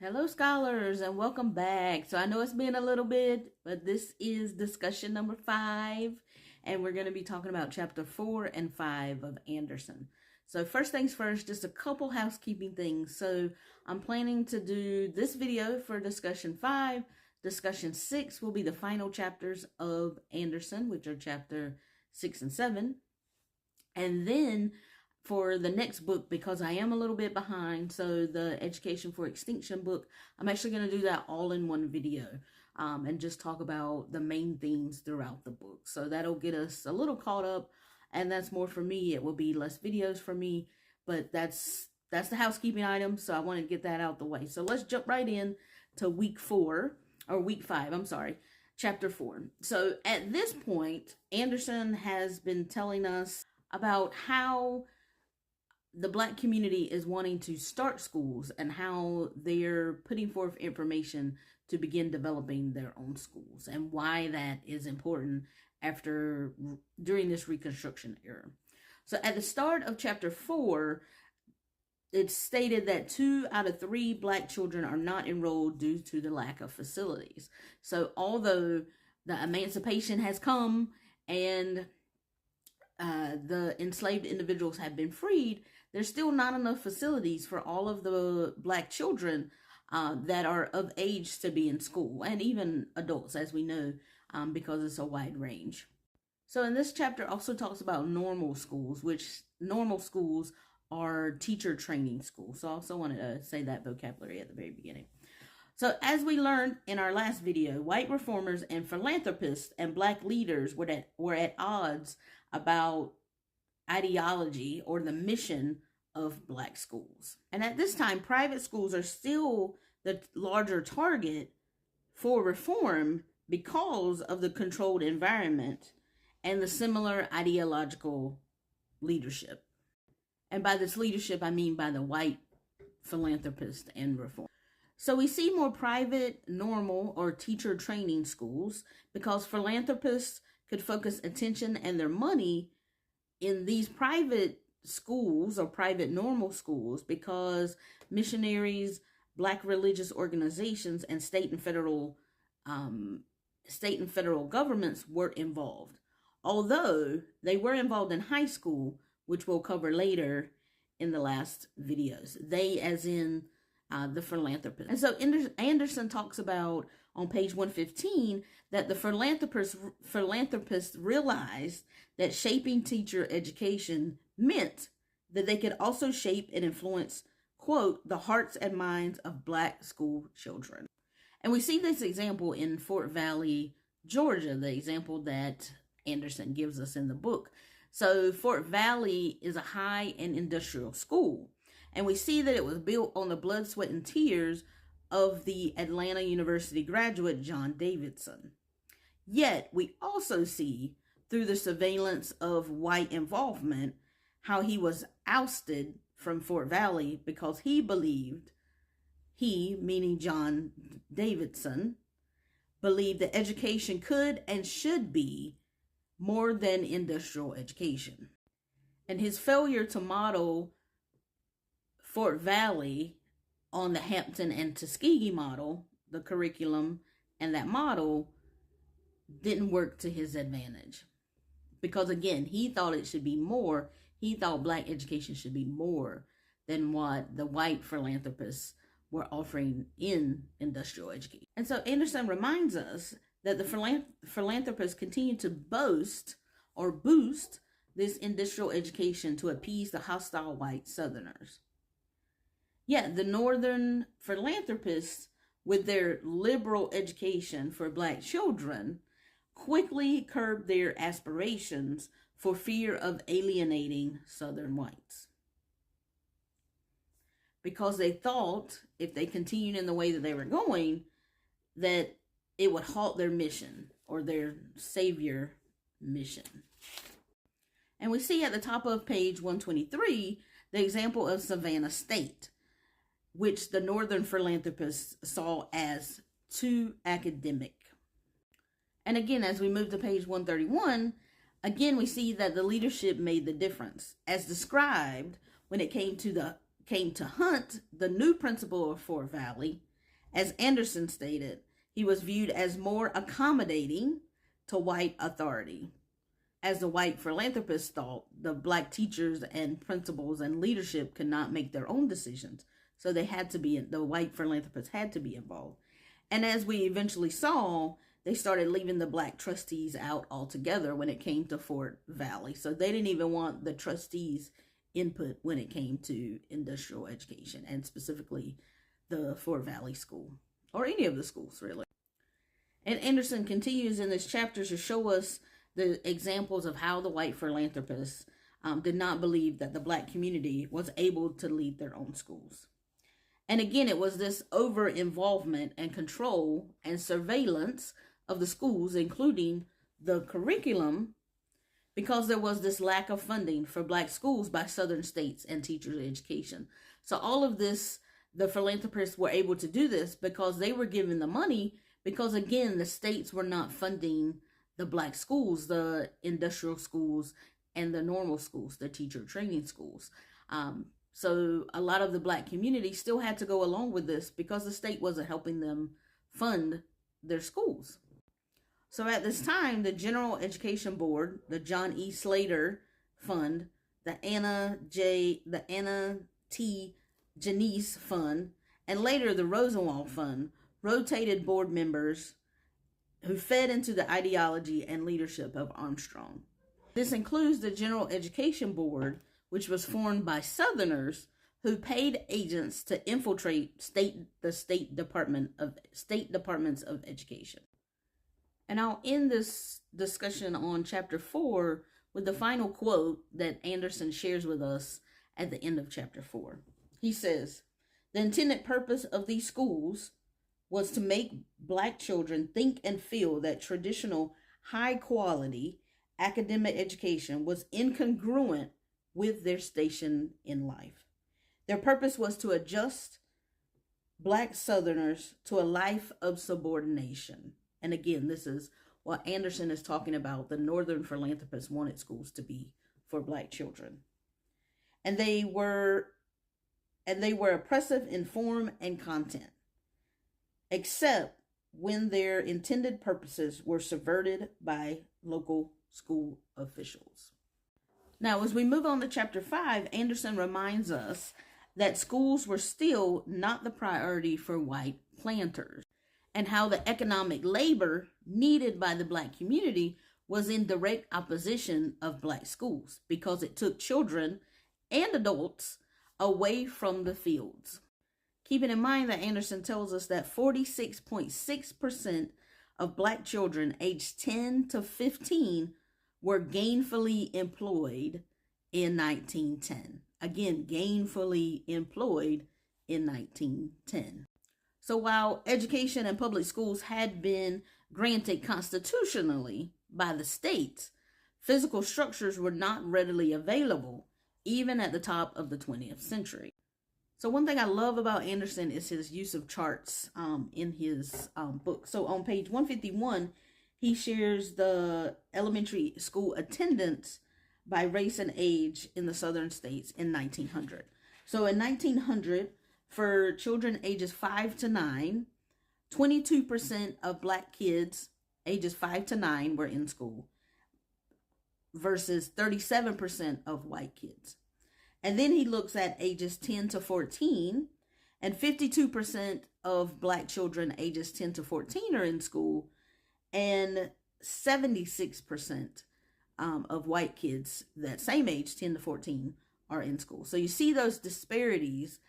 Hello, scholars, and welcome back. So I know it's been a little bit, but this is discussion number 5, and we're going to be talking about chapter 4 and 5 of Anderson. So first things first, just a couple housekeeping things. So I'm planning to do this video for discussion 5. Discussion 6 will be the final chapters of Anderson, which are chapter 6 and 7. And then for the next book, because I am a little bit behind, so the Education for Extinction book, I'm actually going to do that all in one video and just talk about the main themes throughout the book. So that'll get us a little caught up, and that's more for me. It will be less videos for me, but that's the housekeeping item, so I want to get that out the way. So let's jump right in to week 5, I'm sorry, chapter 4. So at this point, Anderson has been telling us about how the Black community is wanting to start schools and how they're putting forth information to begin developing their own schools and why that is important during this Reconstruction era. So at the start of chapter 4, it's stated that 2 out of 3 Black children are not enrolled due to the lack of facilities. So although the emancipation has come and the enslaved individuals have been freed, there's still not enough facilities for all of the Black children that are of age to be in school, and even adults, as we know, because it's a wide range. So in this chapter also talks about normal schools, which normal schools are teacher training schools. So I also wanted to say that vocabulary at the very beginning. So as we learned in our last video, white reformers and philanthropists and Black leaders were at odds about ideology or the mission of Black schools. And at this time, private schools are still the larger target for reform because of the controlled environment and the similar ideological leadership. And by this leadership, I mean by the white philanthropists and reform. So we see more private, normal, or teacher training schools because philanthropists could focus attention and their money in these private schools or private normal schools because missionaries, Black religious organizations, and state and federal governments were involved. Although they were involved in high school, which we'll cover later in the last videos. They as in the philanthropists. And so Anderson talks about on page 115 that the philanthropists realized that shaping teacher education meant that they could also shape and influence, quote, the hearts and minds of Black school children. And we see this example in Fort Valley, Georgia, the example that Anderson gives us in the book. So Fort Valley is a high-end industrial school. And we see that it was built on the blood, sweat, and tears of the Atlanta University graduate John Davidson. Yet, we also see, through the surveillance of white involvement, how he was ousted from Fort Valley because he believed, meaning John Davidson, believed that education could and should be more than industrial education. And his failure to model Fort Valley on the Hampton and Tuskegee model, the curriculum and that model, didn't work to his advantage. Because again, he thought it should be more. He thought Black education should be more than what the white philanthropists were offering in industrial education. And so Anderson reminds us that the philanthropists continue to boost this industrial education to appease the hostile white Southerners. Yet the Northern philanthropists, with their liberal education for Black children, quickly curbed their aspirations for fear of alienating Southern whites. Because they thought, if they continued in the way that they were going, that it would halt their mission or their savior mission. And we see at the top of page 123 the example of Savannah State, which the Northern philanthropists saw as too academic. And again, as we move to page 131, again we see that the leadership made the difference. As described when it came to Hunt, the new principal of Fort Valley, As Anderson stated, he was viewed as more accommodating to white authority. As the white philanthropists thought, the black teachers and principals and leadership could not make their own decisions. So the white philanthropists had to be involved. And as we eventually saw, they started leaving the black trustees out altogether when it came to Fort Valley. So they didn't even want the trustees' input when it came to industrial education, and specifically the Fort Valley School, or any of the schools, really. And Anderson continues in this chapter to show us the examples of how the white philanthropists did not believe that the black community was able to lead their own schools. And again, it was this over-involvement and control and surveillance of the schools, including the curriculum, because there was this lack of funding for black schools by southern states and teachers' education. So all of this, the philanthropists were able to do this because they were given the money, because again, the states were not funding the black schools, the industrial schools, and the normal schools, the teacher training schools. So a lot of the black community still had to go along with this because the state wasn't helping them fund their schools. So at this time, the General Education Board, the John E. Slater Fund, the Anna T. Janice Fund, and later the Rosenwald Fund rotated board members who fed into the ideology and leadership of Armstrong. This includes the General Education Board, which was formed by Southerners who paid agents to infiltrate the state departments of education. And I'll end this discussion on chapter 4 with the final quote that Anderson shares with us at the end of chapter 4. He says, "The intended purpose of these schools was to make black children think and feel that traditional high-quality academic education was incongruent with their station in life. Their purpose was to adjust black Southerners to a life of subordination." And again, this is what Anderson is talking about. The Northern philanthropists wanted schools to be for black children. And they were oppressive in form and content, except when their intended purposes were subverted by local school officials. Now, as we move on to chapter 5, Anderson reminds us that schools were still not the priority for white planters, and how the economic labor needed by the black community was in direct opposition of black schools because it took children and adults away from the fields. Keeping in mind that Anderson tells us that 46.6% of black children aged 10 to 15 were gainfully employed in 1910. Again, gainfully employed in 1910. So while education and public schools had been granted constitutionally by the states, physical structures were not readily available, even at the top of the 20th century. So one thing I love about Anderson is his use of charts in his book. So on page 151, he shares the elementary school attendance by race and age in the southern states in 1900. So in 1900, for children ages 5 to 9, 22% of black kids ages 5 to 9 were in school versus 37% of white kids. And then he looks at ages 10 to 14, and 52% of black children ages 10 to 14 are in school, and 76% of white kids that same age, 10 to 14, are in school. So you see those disparities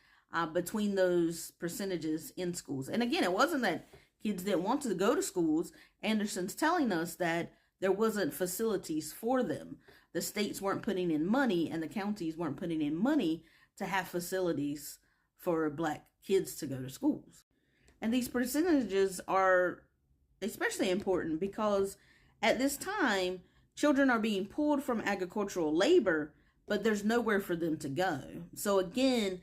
between those percentages in schools. And again, it wasn't that kids didn't want to go to schools. Anderson's telling us that there wasn't facilities for them. The states weren't putting in money, and the counties weren't putting in money to have facilities for black kids to go to schools. And these percentages are especially important because at this time, children are being pulled from agricultural labor, but there's nowhere for them to go. So again,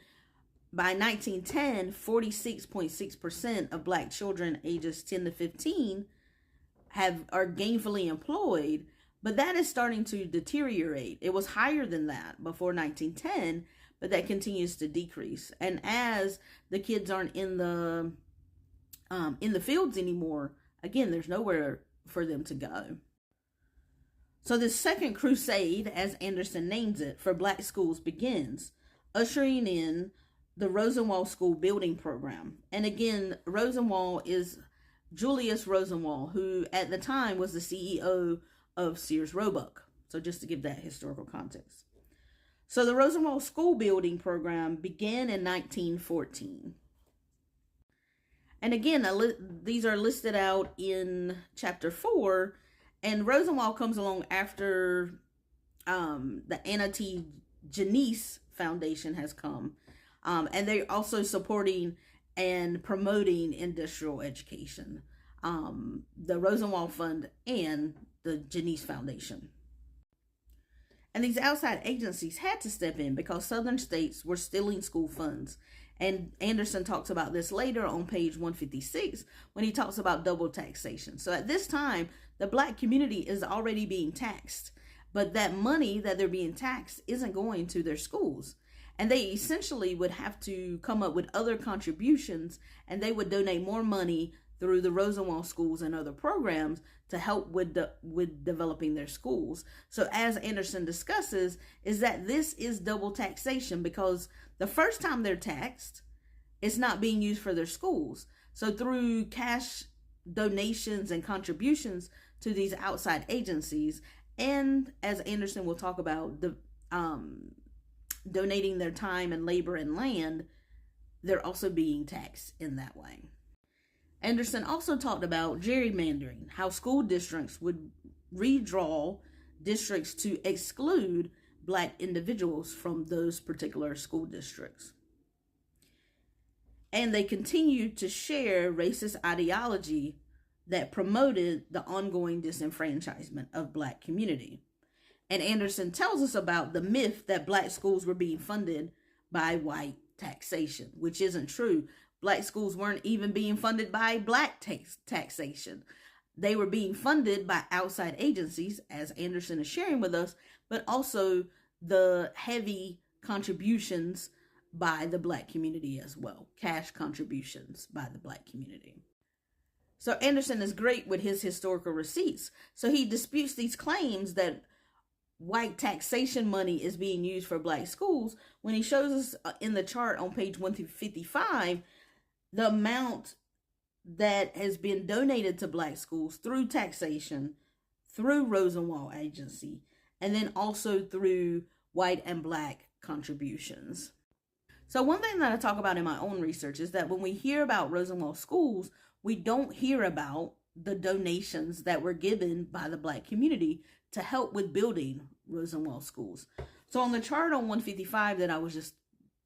by 1910, 46.6% of black children ages 10 to 15 are gainfully employed, but that is starting to deteriorate. It was higher than that before 1910, but that continues to decrease. And as the kids aren't in the in the fields anymore, again, there's nowhere for them to go. So this second crusade, as Anderson names it, for black schools begins, ushering in the Rosenwald School Building Program. And again, Rosenwald is Julius Rosenwald, who at the time was the CEO of Sears Roebuck. So just to give that historical context. So the Rosenwald School Building Program began in 1914. And again, these are listed out in chapter 4, and Rosenwald comes along after the Anna T. Janice Foundation has come. And they're also supporting and promoting industrial education, the Rosenwald Fund and the Janice Foundation. And these outside agencies had to step in because southern states were stealing school funds. And Anderson talks about this later on page 156 when he talks about double taxation. So at this time, the black community is already being taxed, but that money that they're being taxed isn't going to their schools. And they essentially would have to come up with other contributions, and they would donate more money through the Rosenwald schools and other programs to help with developing their schools. So as Anderson discusses, is that this is double taxation because the first time they're taxed, it's not being used for their schools. So through cash donations and contributions to these outside agencies, and as Anderson will talk about, the donating their time and labor and land, they're also being taxed in that way. Anderson also talked about gerrymandering, how school districts would redraw districts to exclude black individuals from those particular school districts. And they continued to share racist ideology that promoted the ongoing disenfranchisement of black community. And Anderson tells us about the myth that black schools were being funded by white taxation, which isn't true. Black schools weren't even being funded by black taxation. They were being funded by outside agencies, as Anderson is sharing with us, but also the heavy contributions by the black community as well, cash contributions by the black community. So Anderson is great with his historical receipts. So he disputes these claims that white taxation money is being used for black schools when he shows us in the chart on page 155 the amount that has been donated to black schools through taxation, through Rosenwald Agency, and then also through white and black contributions. So one thing that I talk about in my own research is that when we hear about Rosenwald schools, we don't hear about the donations that were given by the black community to help with building Rosenwald schools. So on the chart on 155 that I was just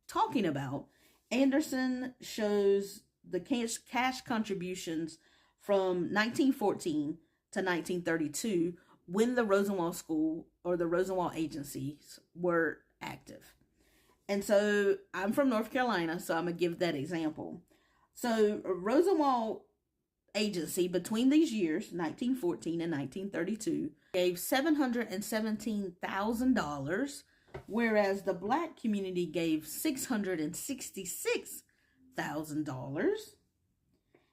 talking about, Anderson shows the cash contributions from 1914 to 1932 when the Rosenwald School or the Rosenwald agencies were active. And so I'm from North Carolina, so I'm going to give that example. So Rosenwald Agency between these years, 1914 and 1932, gave $717,000, whereas the black community gave $666,000,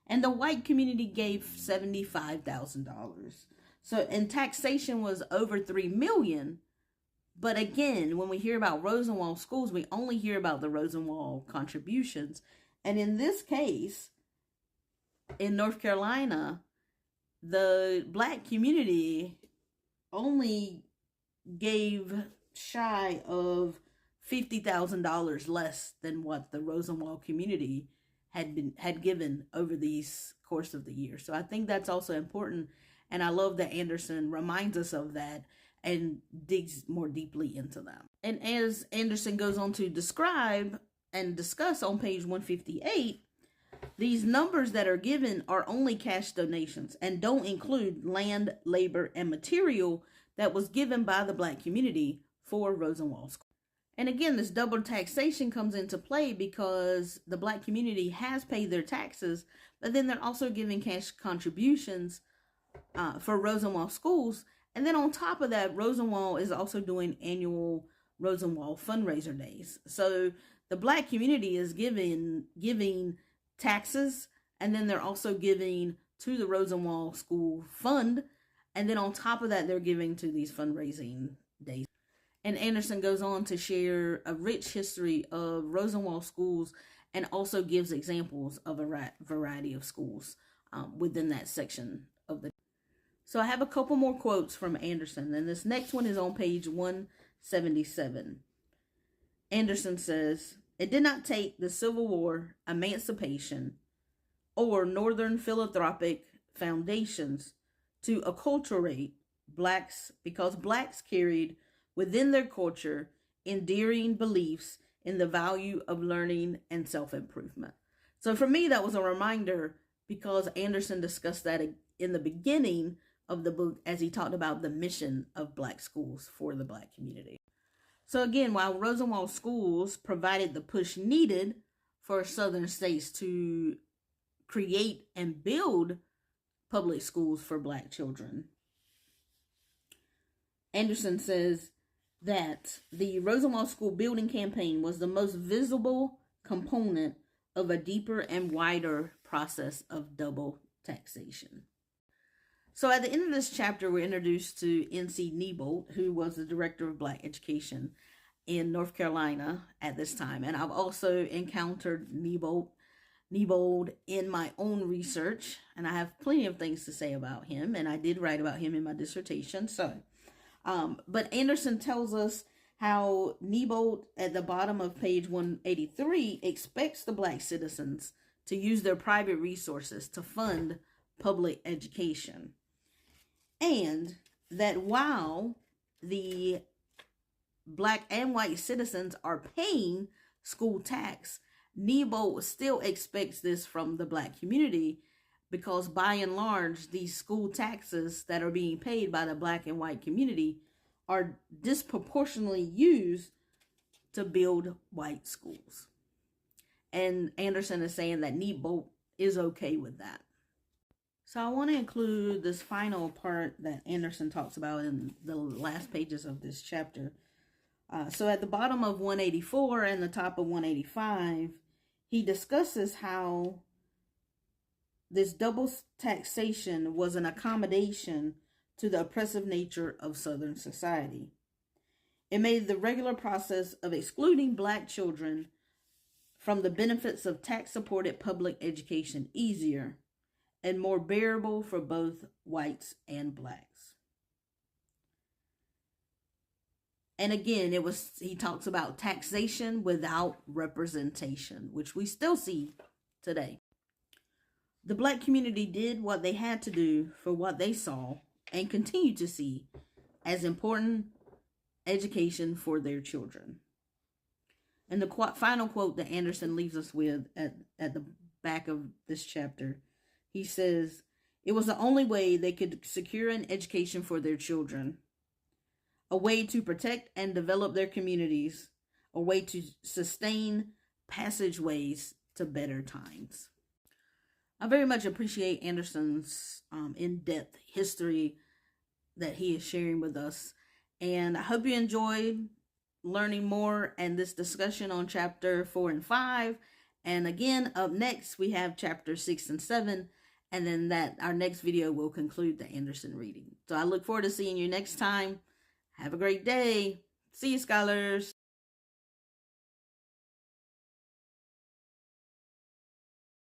and the white community gave $75,000. So, and taxation was over $3 million. But again, when we hear about Rosenwald schools, we only hear about the Rosenwald contributions. And in this case, in North Carolina, the black community only gave shy of $50,000 less than what the Rosenwald community had given over these course of the year. So I think that's also important, and I love that Anderson reminds us of that and digs more deeply into them. And as Anderson goes on to describe and discuss on page 158, these numbers that are given are only cash donations and don't include land, labor, and material that was given by the black community for Rosenwald School. And again, this double taxation comes into play because the black community has paid their taxes, but then they're also giving cash contributions for Rosenwald schools. And then on top of that, Rosenwald is also doing annual Rosenwald fundraiser days. So the black community is giving taxes And then they're also giving to the Rosenwald School Fund. And then on top of that, they're giving to these fundraising days. And Anderson goes on to share a rich history of Rosenwald schools and also gives examples of a variety of schools within that section of the. So I have a couple more quotes from Anderson, and this next one is on page 177. Anderson says, "It did not take the Civil War, emancipation, or Northern philanthropic foundations to acculturate blacks, because blacks carried within their culture endearing beliefs in the value of learning and self-improvement." So for me, that was a reminder, because Anderson discussed that in the beginning of the book as he talked about the mission of black schools for the black community. So again, while Rosenwald schools provided the push needed for southern states to create and build public schools for black children, Anderson says that the Rosenwald School building campaign was the most visible component of a deeper and wider process of double taxation. So at the end of this chapter, we're introduced to N.C. Neibolt, who was the director of black education in North Carolina at this time. And I've also encountered Neibolt in my own research, and I have plenty of things to say about him, and I did write about him in my dissertation. But Anderson tells us how Neibolt, at the bottom of page 183, expects the black citizens to use their private resources to fund public education. And that while the black and white citizens are paying school tax, Neibolt still expects this from the black community, because by and large, these school taxes that are being paid by the black and white community are disproportionately used to build white schools. And Anderson is saying that Neibolt is okay with that. So I want to include this final part that Anderson talks about in the last pages of this chapter. So at the bottom of 184 and the top of 185, he discusses how this double taxation was an accommodation to the oppressive nature of Southern society. It made the regular process of excluding black children from the benefits of tax-supported public education easier and more bearable for both whites and blacks. And again, he talks about taxation without representation, which we still see today. The black community did what they had to do for what they saw and continue to see as important education for their children. And the final quote that Anderson leaves us with at the back of this chapter, he says, "It was the only way they could secure an education for their children, a way to protect and develop their communities, a way to sustain passageways to better times." I very much appreciate Anderson's in-depth history that he is sharing with us. And I hope you enjoyed learning more and this discussion on chapter 4 and 5. And again, up next, we have chapter 6 and 7. And then our next video will conclude the Anderson reading. So I look forward to seeing you next time. Have a great day. See you, scholars.